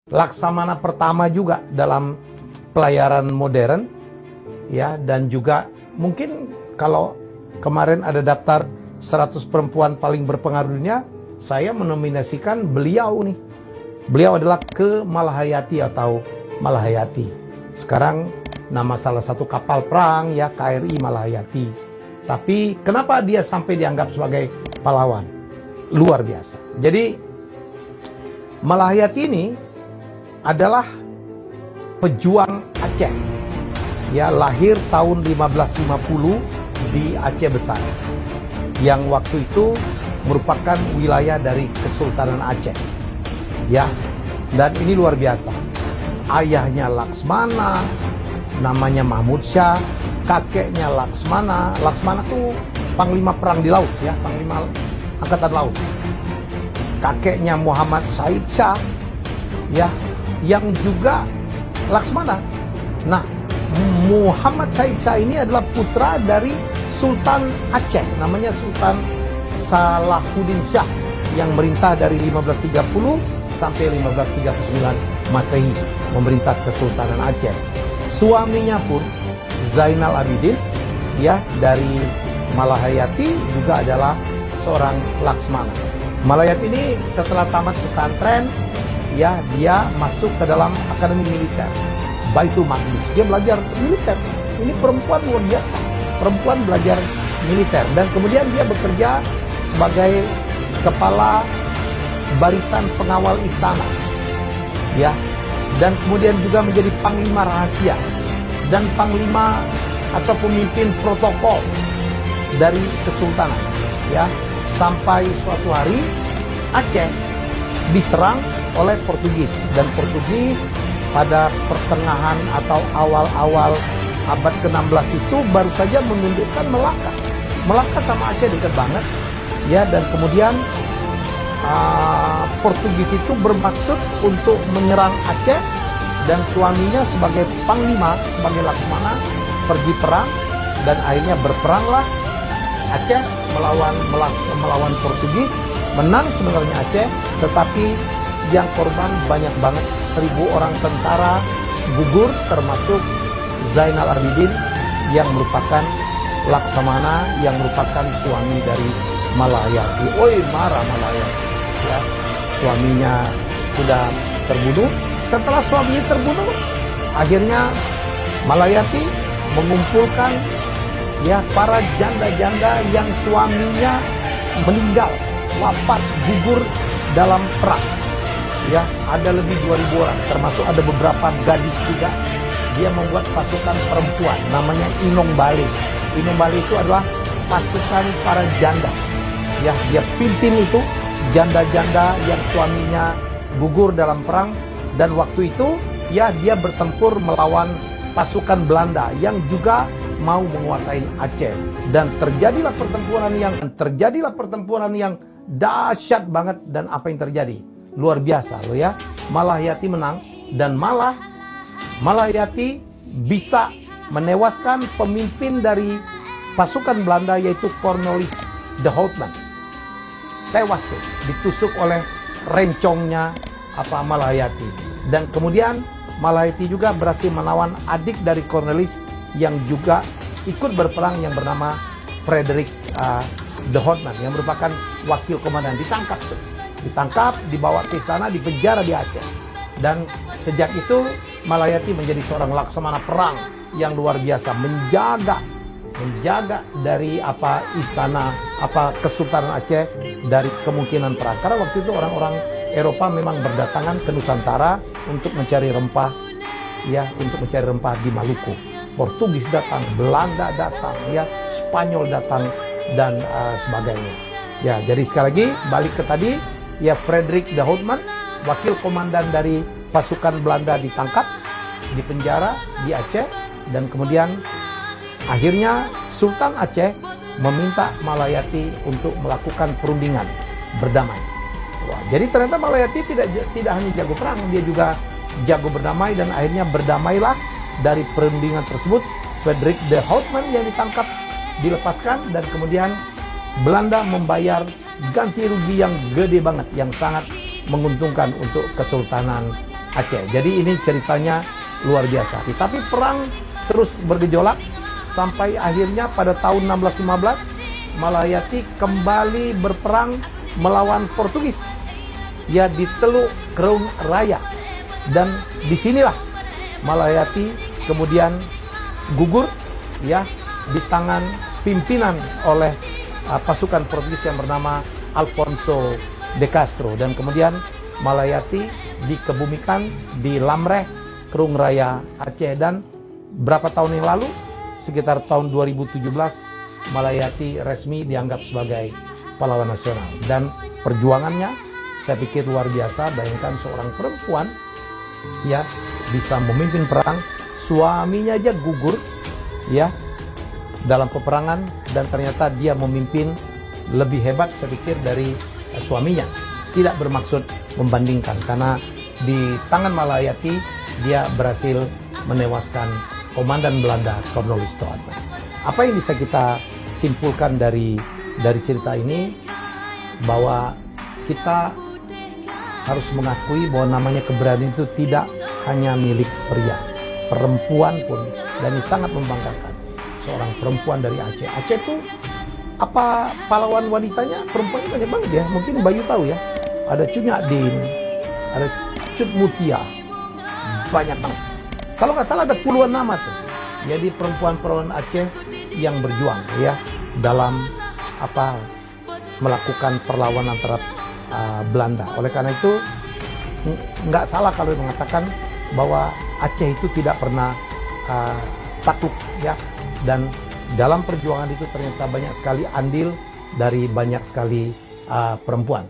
Laksamana pertama juga dalam pelayaran modern, ya, dan juga mungkin kalau kemarin ada daftar 100 perempuan paling berpengaruh dunia, saya menominasikan beliau nih. Beliau adalah Ke Malahayati atau Malahayati. Sekarang nama salah satu kapal perang, ya, KRI Malahayati. Tapi kenapa dia sampai dianggap sebagai pahlawan? Luar biasa. Jadi Malahayati ini adalah pejuang Aceh, ya, lahir tahun 1550 di Aceh Besar, yang waktu itu merupakan wilayah dari Kesultanan Aceh, ya. Dan ini luar biasa. Ayahnya Laksmana, namanya Mahmud Syah, kakeknya Laksmana. Laksmana itu panglima perang di laut, ya, panglima angkatan laut. Kakeknya Muhammad Said Shah, ya, yang juga Laksmana. Nah, Muhammad Said Shah ini adalah putra dari Sultan Aceh, namanya Sultan Salahuddin Shah, yang merintah dari 1530 sampai 1539 Masehi, memerintah Kesultanan Aceh. Suaminya pun Zainal Abidin, ya, dari Malahayati, juga adalah seorang Laksmana. Malahayati ini setelah tamat pesantren, ya, dia masuk ke dalam akademi militer Baitul Maqdis. Dia belajar militer. Ini perempuan luar biasa. Perempuan belajar militer, dan kemudian dia bekerja sebagai kepala barisan pengawal istana, ya, dan kemudian juga menjadi panglima rahasia dan panglima atau pemimpin protokol dari kesultanan, ya, sampai suatu hari Aceh diserang oleh Portugis, dan Portugis pada pertengahan atau awal-awal abad ke-16 itu baru saja menundukkan Melaka. Melaka sama Aceh dekat banget, ya, dan kemudian Portugis itu bermaksud untuk menyerang Aceh, dan suaminya sebagai panglima, sebagai Laksmana, pergi perang, dan akhirnya berperanglah Aceh melawan Portugis. Menang sebenarnya Aceh, tetapi yang korban banyak banget. 1000 orang tentara gugur, termasuk Zainal Abidin yang merupakan Laksamana, yang merupakan suami dari Malahayati. Oi, marah Malahayati, ya. Suaminya sudah terbunuh. Setelah suaminya terbunuh, akhirnya Malahayati mengumpulkan, ya, para janda-janda yang suaminya meninggal, wafat, gugur dalam perang. Ya, ada lebih 2000 orang, termasuk ada beberapa gadis juga. Dia membuat pasukan perempuan, namanya Inong Bali. Inong Bali itu adalah pasukan para janda. Ya, dia pimpin itu janda-janda yang suaminya gugur dalam perang, dan waktu itu, ya, dia bertempur melawan pasukan Belanda yang juga mau menguasai Aceh, dan terjadilah pertempuran yang dahsyat banget. Dan apa yang terjadi? Luar biasa loh, ya. Malahayati menang, dan Malahayati bisa menewaskan pemimpin dari pasukan Belanda, yaitu Cornelis de Houtman. Tewas tuh, ditusuk oleh rencongnya Malahayati. Dan kemudian Malahayati juga berhasil melawan adik dari Cornelis yang juga ikut berperang, yang bernama Frederick de Houtman, yang merupakan wakil komandan. Ditangkap, dibawa ke istana, dipenjara di Aceh. Dan sejak itu Malahayati menjadi seorang laksamana perang yang luar biasa, menjaga dari istana Kesultanan Aceh dari kemungkinan perang. Karena waktu itu orang-orang Eropa memang berdatangan ke Nusantara untuk mencari rempah, ya, untuk mencari rempah di Maluku. Portugis datang, Belanda datang, ya, Spanyol datang, dan sebagainya. Ya, jadi sekali lagi balik ke tadi, ya, Frederick de Houtman, wakil komandan dari pasukan Belanda, ditangkap, dipenjara di Aceh, dan kemudian akhirnya Sultan Aceh meminta Malahayati untuk melakukan perundingan berdamai. Wah, jadi ternyata Malahayati tidak hanya jago perang, dia juga jago berdamai, dan akhirnya berdamailah. Dari perundingan tersebut, Frederick de Houtman yang ditangkap dilepaskan, dan kemudian Belanda membayar ganti rugi yang gede banget, yang sangat menguntungkan untuk Kesultanan Aceh. Jadi ini ceritanya luar biasa. Tapi perang terus bergejolak sampai akhirnya pada tahun 1615 Malayati kembali berperang melawan Portugis. Ya, di Teluk Krung Raya. Dan disinilah Malayati kemudian gugur ya di tangan pimpinan oleh pasukan Portugis yang bernama Alfonso de Castro, dan kemudian Malayati dikebumikan di Lamreh, Krung Raya, Aceh. Dan berapa tahun yang lalu, sekitar tahun 2017, Malayati resmi dianggap sebagai pahlawan nasional. Dan perjuangannya saya pikir luar biasa. Bayangkan seorang perempuan ya bisa memimpin perang, suaminya aja gugur ya dalam peperangan, dan ternyata dia memimpin lebih hebat saya pikir dari suaminya. Tidak bermaksud membandingkan, karena di tangan Malayati dia berhasil menewaskan komandan Belanda Cornelis Toart. Apa yang bisa kita simpulkan dari cerita ini, bahwa kita harus mengakui bahwa namanya keberanian itu tidak hanya milik pria, perempuan pun, dan ini sangat membanggakan. Seorang perempuan dari Aceh. Aceh itu apa pahlawan wanitanya, perempuannya banyak banget ya. Mungkin Bayu tahu ya. Ada Cut Nyadin, ada Cut Mutia, banyak banget. Kalau nggak salah ada puluhan nama tuh. Jadi perempuan-perempuan Aceh yang berjuang ya dalam melakukan perlawanan terhadap Belanda. Oleh karena itu nggak salah kalau mengatakan bahwa Aceh itu tidak pernah takluk ya. Dan dalam perjuangan itu ternyata banyak sekali andil dari banyak sekali perempuan.